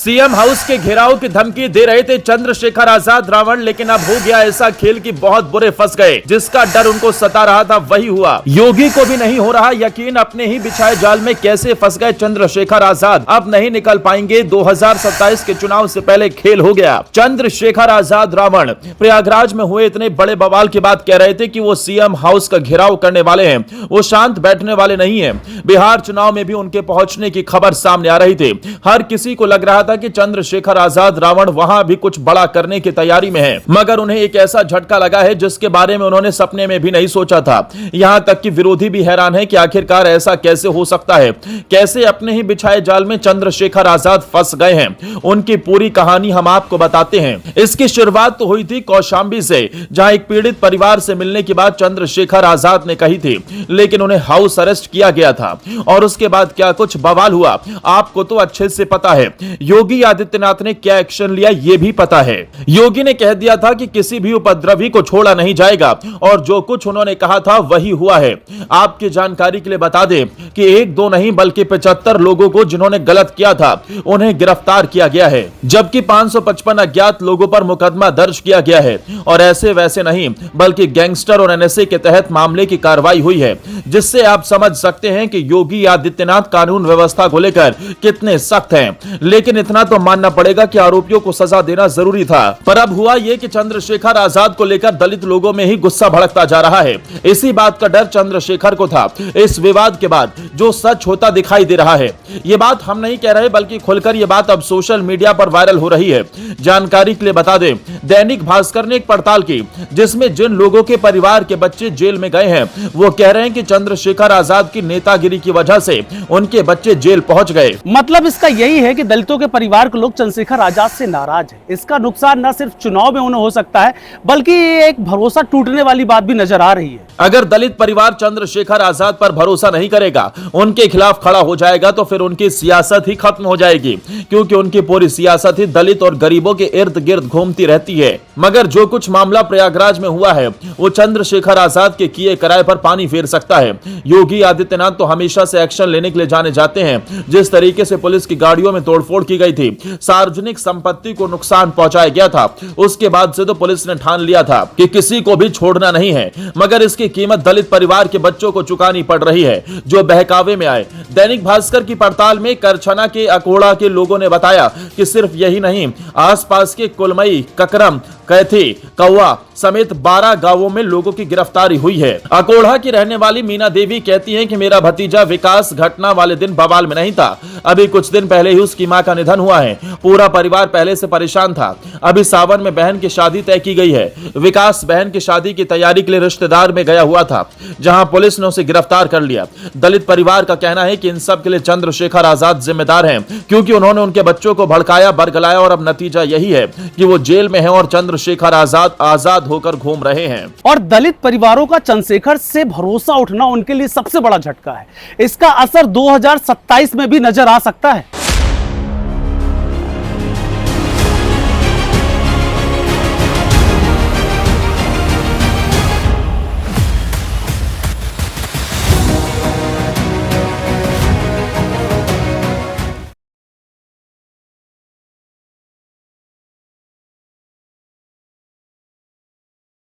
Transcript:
CM house के घेराव की धमकी दे रहे थे चंद्रशेखर आजाद रावण, लेकिन अब हो गया ऐसा खेल कि बहुत बुरे फंस गए। जिसका डर उनको सता रहा था वही हुआ। योगी को भी नहीं हो रहा यकीन, अपने ही बिछाए जाल में कैसे फंस गए चंद्रशेखर आजाद। अब नहीं निकल पाएंगे। 2027 के चुनाव से पहले खेल हो गया। चंद्रशेखर आजाद रावण प्रयागराज में हुए इतने बड़े बवाल के बाद कह रहे थे कि वो सीएम हाउस का घेराव करने वाले हैं, वो शांत बैठने वाले नहीं है। बिहार चुनाव में भी उनके पहुंचने की खबर सामने आ रही थी। हर किसी को लग रहा था कि चंद्रशेखर आजाद रावण वहां भी कुछ बड़ा करने की तैयारी में है, मगर उन्हें एक ऐसा झटका लगा है जिसके बारे में उन्होंने सपने में भी नहीं सोचा था। यहां तक कि विरोधी भी हैरान है कि आखिरकार ऐसा कैसे हो सकता है, कैसे अपने ही बिछाए जाल में चंद्रशेखर आजाद फंस गए हैं। उनकी पूरी कहानी हम आपको बताते हैं। इसकी शुरुआत तो हुई थी कौशांबी से, जहां एक पीड़ित परिवार से मिलने की बात चंद्रशेखर आजाद ने कही थी, लेकिन उन्हें हाउस अरेस्ट किया गया था। और उसके बाद क्या कुछ बवाल हुआ आपको तो अच्छे से पता है। योगी आदित्यनाथ ने क्या एक्शन लिया ये भी पता है। योगी ने कह दिया था कि किसी भी उपद्रवी को छोड़ा नहीं जाएगा, और जो कुछ उन्होंने कहा था वही हुआ है। आपकी जानकारी के लिए बता दें कि एक दो नहीं बल्कि 75 लोगों को जिन्होंने गलत किया था उन्हें गिरफ्तार किया गया है, जबकि 555 अज्ञात लोगों पर मुकदमा दर्ज किया गया है। और ऐसे वैसे नहीं बल्कि गैंगस्टर और एनएसए के तहत मामले की कार्रवाई हुई है, जिससे आप समझ सकते हैं कि योगी आदित्यनाथ कानून व्यवस्था को लेकर कितने सख्त हैं। लेकिन इतना तो मानना पड़ेगा कि आरोपियों को सजा देना जरूरी था। पर अब हुआ यह कि चंद्रशेखर आजाद को लेकर दलित लोगों में ही गुस्सा भड़कता जा रहा है। इसी बात का डर चंद्रशेखर को था। इस विवाद के बाद जो सच होता दिखाई दे रहा है, यह बात हम नहीं कह रहे बल्कि खुलकर यह बात अब सोशल मीडिया पर वायरल हो रही है। जानकारी के लिए बता दें, दैनिक भास्कर ने एक पड़ताल की जिसमें जिन लोगों के परिवार के बच्चे जेल में गए हैं वो कह रहे हैं कि चंद्रशेखर आजाद की नेतागिरी की वजह से उनके बच्चे जेल पहुंच गए। मतलब इसका यही है कि दलितों के परिवार के लोग चंद्रशेखर आजाद से नाराज है। इसका नुकसान न सिर्फ चुनाव में उन्हें हो सकता है बल्कि एक भरोसा टूटने वाली बात भी नजर आ रही है। अगर दलित परिवार चंद्रशेखर आजाद पर भरोसा नहीं करेगा, उनके खिलाफ खड़ा हो जाएगा, तो फिर उनकी सियासत ही खत्म हो जाएगी, क्योंकि उनकी पूरी सियासत ही दलित और गरीबों के इर्द गिर्द घूमती रहती है। मगर जो कुछ मामला प्रयागराज में हुआ है वो चंद्रशेखर आजाद के किए कराए पर पानी फेर सकता है। योगी आदित्यनाथ तो हमेशा से एक्शन लेने के लिए जाने जाते हैं। जिस तरीके से पुलिस की गाड़ियों में तोड़फोड़ की गई थी, सार्वजनिक संपत्ति को नुकसान पहुंचाया गया था, उसके बाद से तो पुलिस ने ठान लिया था कि किसी को भी छोड़ना नहीं है। मगर इसकी कीमत दलित परिवार के बच्चों को चुकानी पड़ रही है जो बहकावे में आए। दैनिक भास्कर की पड़ताल में करछना के अकोड़ा के लोगों ने बताया कि सिर्फ यही नहीं, आसपास के कुलमई, ककरम, कैथी, कौवा समेत 12 गांवों में लोगों की गिरफ्तारी हुई है। अकोढ़ा की रहने वाली मीना देवी कहती हैं कि मेरा भतीजा विकास घटना वाले दिन बवाल में नहीं था। अभी कुछ दिन पहले ही उसकी मां का निधन हुआ है। पूरा परिवार पहले से परेशान था। अभी सावन में बहन की शादी तय की गई है। विकास बहन की शादी की तैयारी के लिए रिश्तेदार में गया हुआ था, जहां पुलिस ने उसे गिरफ्तार कर लिया। दलित परिवार का कहना है कि इन सब के लिए चंद्रशेखर आजाद जिम्मेदार हैं, क्योंकि उन्होंने उनके बच्चों को भड़काया, बरगलाया, और अब नतीजा यही है कि वो जेल में है और चंद्रशेखर आजाद होकर घूम रहे हैं। और दलित परिवारों का चंद्रशेखर से भरोसा उठना उनके लिए सबसे बड़ा झटका है। इसका असर 2027 में भी नजर आ सकता है।